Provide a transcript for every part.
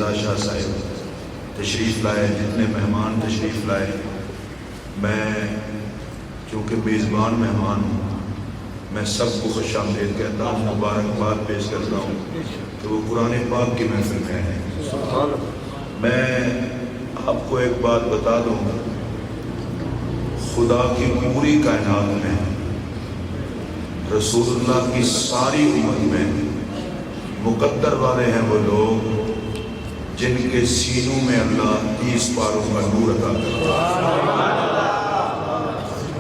رضا شاہ صاحب تشریف لائے، جتنے مہمان تشریف لائے، میں چونکہ میزبان مہمان ہوں، میں سب کو خوش آمدید کہتا ہوں، مبارکباد پیش کرتا ہوں کہ وہ قرآن پاک کی محفل میں ہیں۔ میں آپ کو ایک بات بتا دوں، خدا کی پوری کائنات میں رسول اللہ کی ساری امت میں مقدر والے ہیں وہ لوگ جن کے سینوں میں اللہ 30 پاروں کا نور عطا کرتا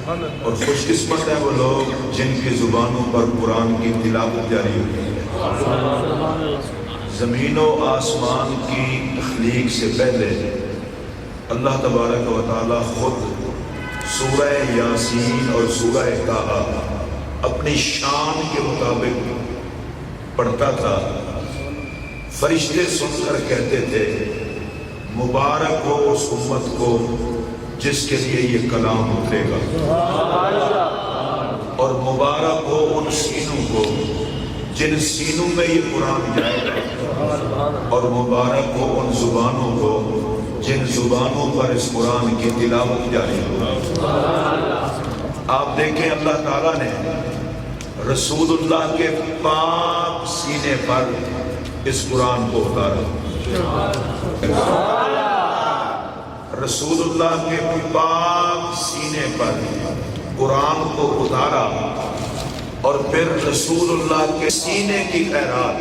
ہے، اور خوش قسمت ہیں وہ لوگ جن کی زبانوں پر قرآن کی تلاوت جاری ہوتی ہے۔ زمین و آسمان کی تخلیق سے پہلے اللہ تبارک و تعالی خود سورہ یاسین اور سورہ طٰہٰ اپنی شان کے مطابق پڑھتا تھا۔ فرشتے سن کر کہتے تھے مبارک ہو اس امت کو جس کے لیے یہ کلام اترے گا، اور مبارک ہو ان سینوں کو جن سینوں میں یہ قرآن جائے گا، اور مبارک ہو ان زبانوں کو جن زبانوں پر اس قرآن کی تلاوت جاری ہوگا۔ آپ دیکھیں اللہ تعالیٰ نے رسول اللہ کے پاک سینے پر اس قرآن کو اتارا، رسول اللہ کے پاک سینے پر قرآن کو اتارا، اور پھر رسول اللہ کے سینے کی خیرات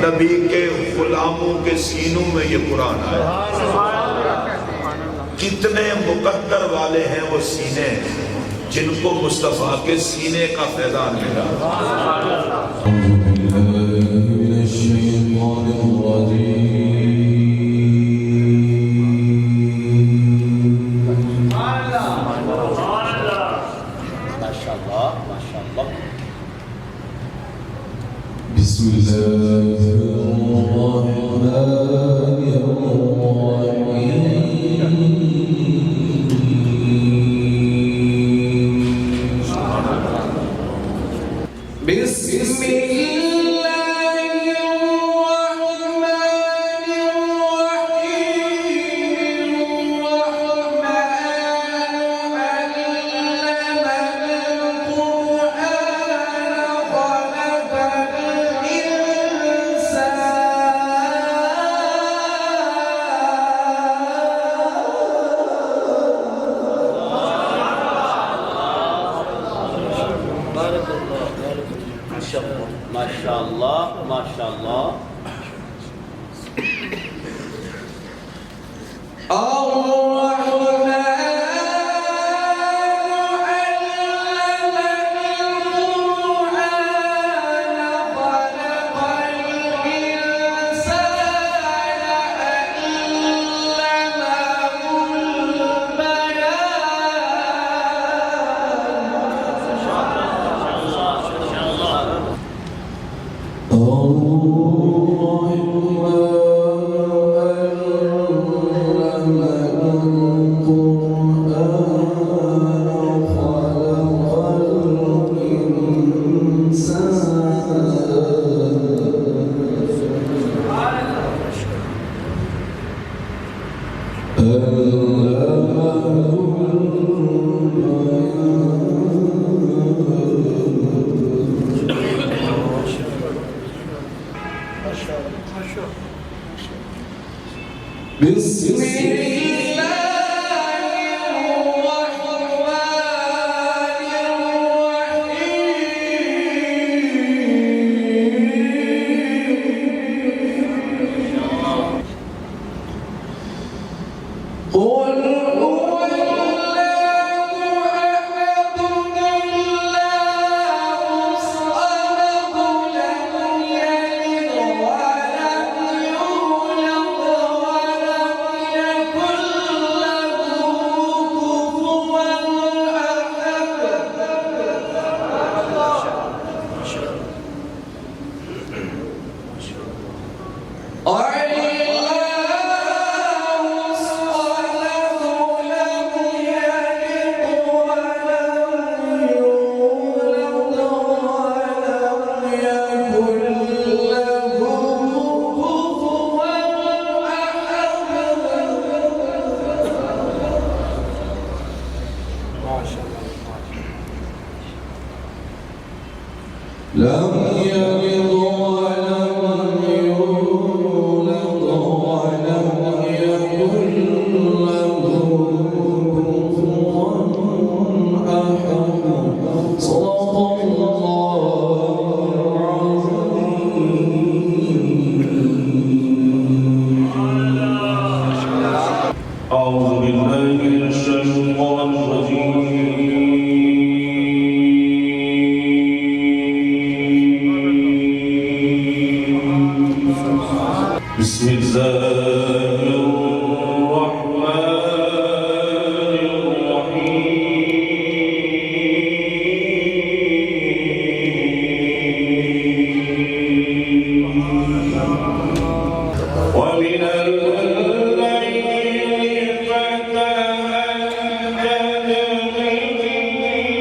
نبی کے غلاموں کے سینوں میں یہ قرآن آیا۔ کتنے مقدر والے ہیں وہ سینے جن کو مصطفیٰ کے سینے کا فیضان ملا۔ بسم الله الرحمن الرحيم بسم كل لم يلد ولم يولد ولم يكن له كفوا أحد. صدق الله العظيم. أعوذ بالله من الشيطان الرجيم. بسم الله الرحمن الرحيم. ومن الليل فتهجد به نافلة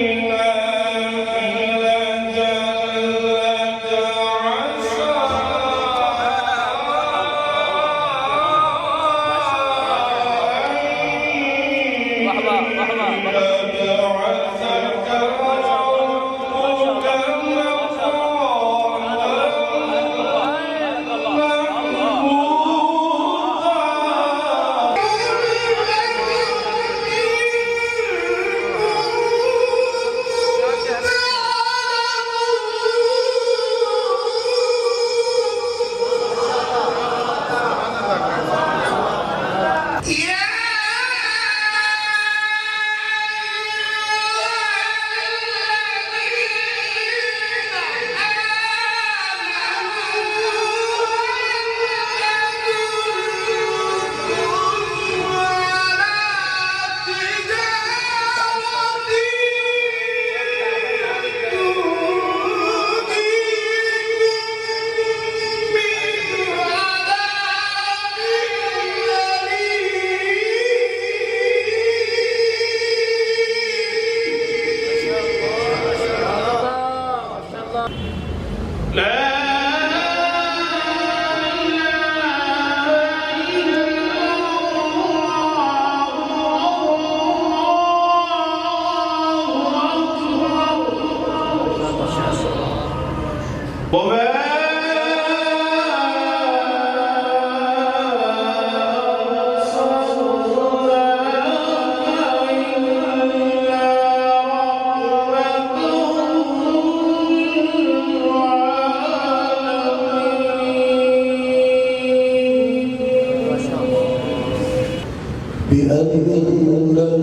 بأن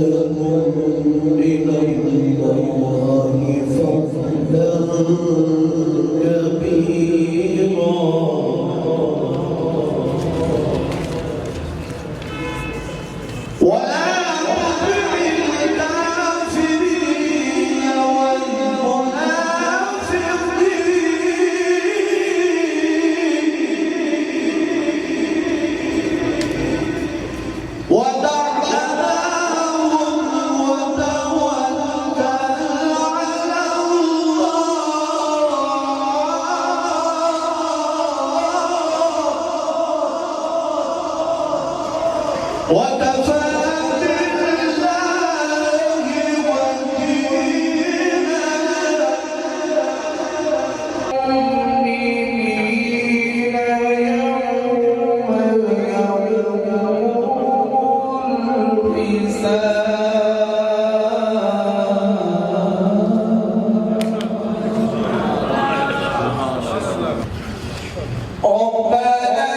لكم من الله فضلا كبيرا ولا تطع الكافرين والمنافقين ودع أذاهم وتوكل على الله وكفى بالله وكيلا. المؤمنين يوم يقوم الحساب. ربنا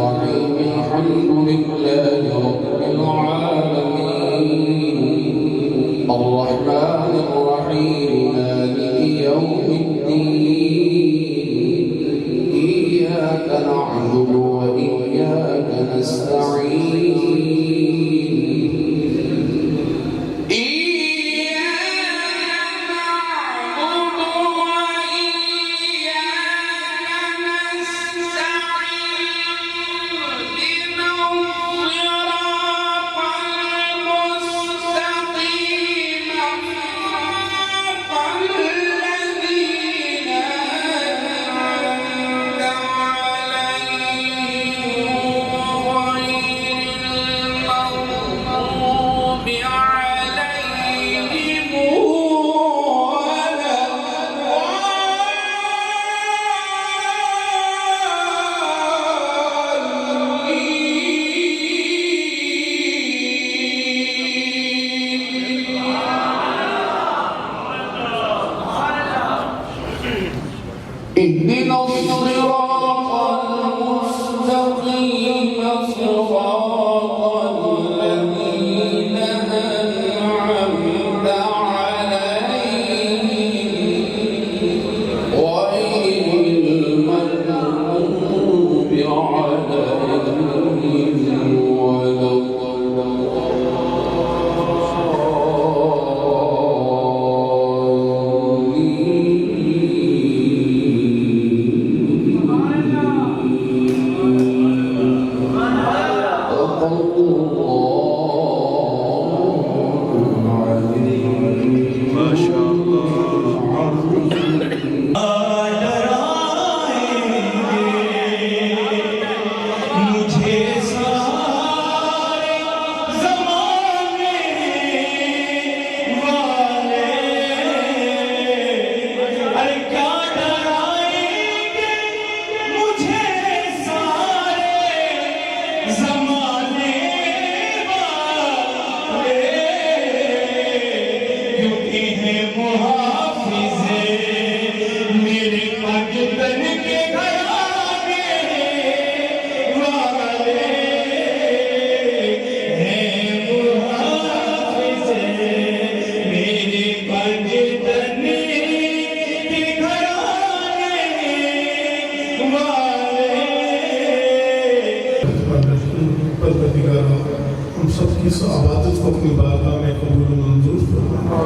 الرحيم الحمد لله رب العالمين الرحمن الرحيم مالك يوم الدين إياك نعبد وإياك نستعين اهدنا الصراط المستقيم صراط الذين أنعمت عليهم غير المغضوب عليهم ولا ہم سب کی اس عبادت کو اپنی بارگاہ میں قبول و منظور فرما۔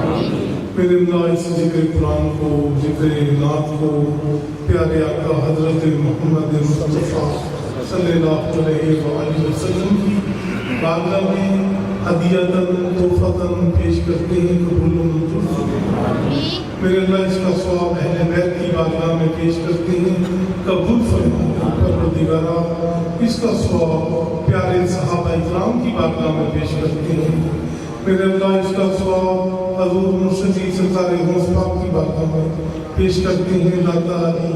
میرے اللہ اس ذکر قرآن کو، ذکر نعت کو پیارے آقا حضرت محمد مصطفیٰ صلی اللہ علیہ وآلہ وسلم کی بارگاہ میں ہدیۃً تحفۃً پیش کرتے ہیں، قبول و منظور فرما۔ میرے اللہ اس کا ثواب اہل بیت کی بارگاہ میں پیش کرتے ہیں، قبول فرما۔ پروردگارا اس کا ثواب پیارے صحابہ اکرام کی بارگاہ میں پیش کرتے ہیں۔ میرے اللہ اس کا ثواب حضور مرشدی سرکار غوث پاک کی بارگاہ میں پیش کرتے ہیں، داتا علی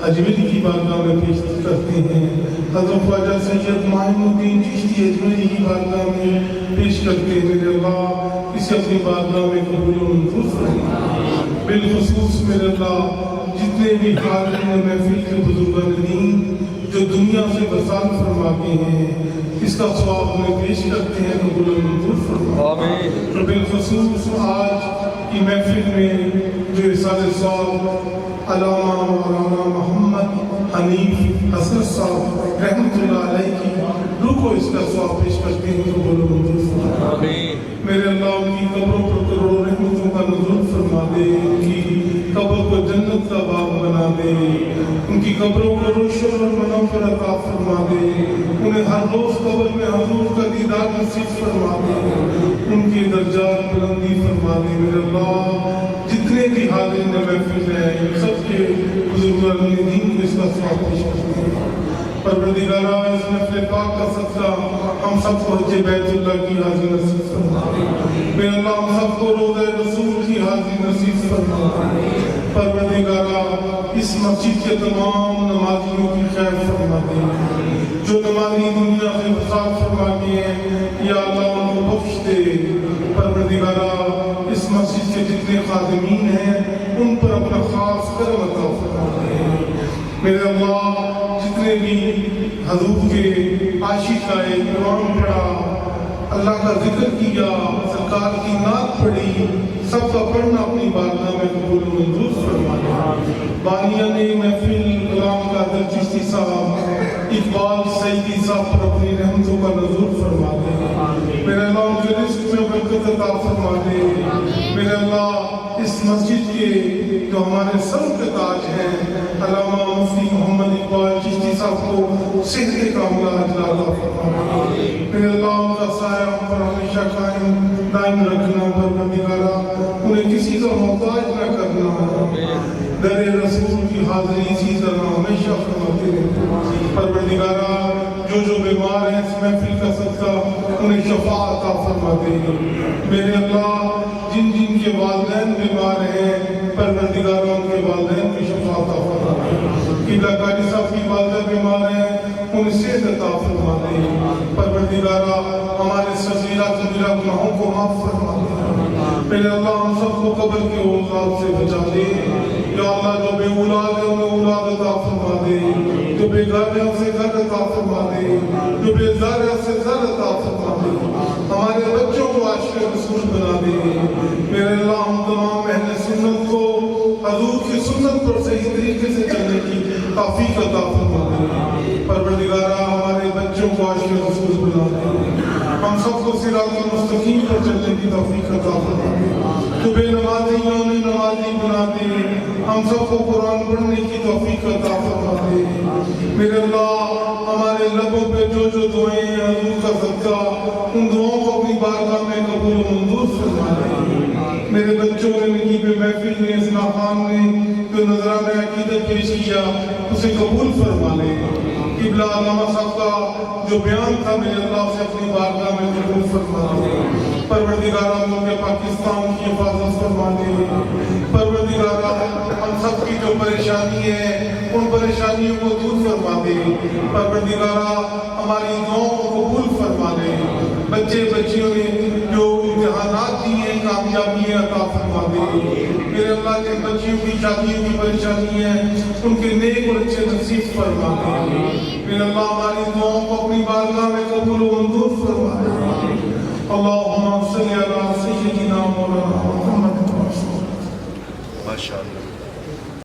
اجمیری کی بارگاہ میں پیش کرتے ہیں، حضرت خواجہ سید معین الدین چشتی اجمیری کی بارگاہ میں پیش کرتے ہیں۔ میرے اللہ اسے اپنی بارگاہ میں قبول و منظور فرما۔ بالخصوص میرے اللہ جتنے بھی حاضرین محفل کے بزرگان دین جو دنیا سے وصال فرما کے ہیں، اس کا ثواب ہمیں پیش کرتے ہیں، قبول و منظور فرما۔ بالخصوص آج کی محفل میں جو رسالہ صاحب علامہ مولانا محمد حنیف حسرت صاحب رحمۃ اللہ علیہ کی روح کو اس کا ثواب پیش کرتے ہیں، قبول و منظور فرما۔ میرے اللہ ان کی قبروں پر کروڑوں رحمتوں کا نزول فرما دے، ان کی قبر کو جنت کا باغ بنا دے، ان کی قبروں کو روشن اور منور عطا فرما دے، انہیں ہر روز قبر میں حضور کا دیدار نصیب فرما دے، ان کی درجات بلندی فرما دے۔ میرے اللہ جتنے بھی حاضرین محفل ہیں ان سب کے بزرگان دین کو اس کا ثواب پیش کرتے ہیں۔ پروردگارا اس محفل پاک کا صدقہ ہم سب کو حج بیت اللہ کی حاضری نصیب فرما۔ میرے اللہ ہم سب کو روضہ رسول کی حاضری نصیب فرما۔ پروردگارا اس مسجد کے تمام نمازیوں کی خیر فرما دے، جو نمازی دنیا سے وصال فرما کے ہیں، یا اللہ ان کو بخش دے۔ پروردگارا اس مسجد کے جتنے خادمین ہیں ان پر اپنا خاص کرم عطا فرما دے۔ میرے اللہ جتنے بھی حضور کے عاشق آئے، قرآن پڑھا، اللہ کا ذکر کیا، سرکار کی نعت پڑھی، سب کا پڑھنا اپنی بارگاہ میں قبول و منظور فرمائے۔ بانیان محفل غلام قادر چشتی صاحب، اقبال سعیدی صاحب پر اپنی رحمتوں کا نزول فرما دے۔ میرے اللہ ان کے رزق میں برکت عطا فرما دے۔ میرے اللہ اس مسجد کے جو ہمارے سر کے تاج ہیں علامہ مفتی محمد اقبال چشتی صاحب کو صحت کاملہ عطا فرما دے۔ میرے اللہ ان کا سایہ ہم پر ہمیشہ قائم دائم رکھنا، پروردگارا انہیں کسی کا محتاج نہ کرنا، در رسول کی حاضری اسی طرح ہمیشہ فرماتے رہے۔ پروردگارا جو بیمار ہیں اس محفل کا صدقہ انہیں شفا عطا فرما دے۔ میرے اللہ جن کے والدین بیمار ہیں پروردگارا ان کے والدین کی شفا عطا فرما دے۔ قبلہ قاری صاحب کی والدہ بیمار ہیں انہیں صحت عطا فرما دے۔ پروردگارا ہمارے صغیرہ کبیرہ گناہوں کو معاف فرما دے۔ میرے اللہ ہم سب کو قبر کے عذاب سے بچا دے۔ یا اللہ جو بے اولاد ہے انہیں اولاد عطا فرما دے، جو بے گھر ہے اسے گھر عطا فرما دے، جو بے زر ہے اسے زر عطا فرما دے۔ ہمارے بچوں کو عاشق رسول بنا دے۔ میرے اللہ ہم تمام اہل سنت کو حضور کی سنت پر صحیح طریقے سے چلنے کی توفیق عطا فرما دے۔ پروردگارا ہمارے بچوں کو عاشق رسول بنا دے۔ ہم سب کو صراط المستقیم پر چلنے کی توفیق عطا فرما دے۔ جو بے نمازی ہیں انہیں نمازی بنا دے۔ ہم سب کو قرآن پڑھنے کی توفیق عطا فرما دے۔ میرے اللہ ہمارے لبوں پہ جو دعائیں ہیں حضور کا صدقہ ان دعاؤں کو اپنی بارگاہ میں قبول و منظور فرما دے۔ میرے بچوں نے نگیب محفل نے اصلاح خان نے جو نذرانہ عقیدت پیش کیا اسے قبول فرما لے۔ قبلہ علامہ صاحب کا جو بیان تھا میرے اللہ سے اپنی بارگاہ میں قبول فرما دے۔ پروردگارہ ملک پاکستان کی حفاظت فرما دے۔ پروردگارہ ہم سب کی جو پریشانی ہے ان پریشانیوں کو دور فرما دے۔ پروردگارہ ہماری دعاؤں کو قبول فرما دے۔ بچے بچیوں نے جو امتحانات دیے ہیں کامیابیاں عطا فرما دے۔ میرے اللہ کے بچیوں کی شادیوں کی پریشانی ہے ان کے نیک اور اچھے نصیب فرما دے۔ میرے اللہ ہماری دعاؤں کو اپنی بارگاہ میں قبول و منظور فرما دے۔ اللہم صلی علی سیدنا مولانا محمد۔ ماشاءاللہ۔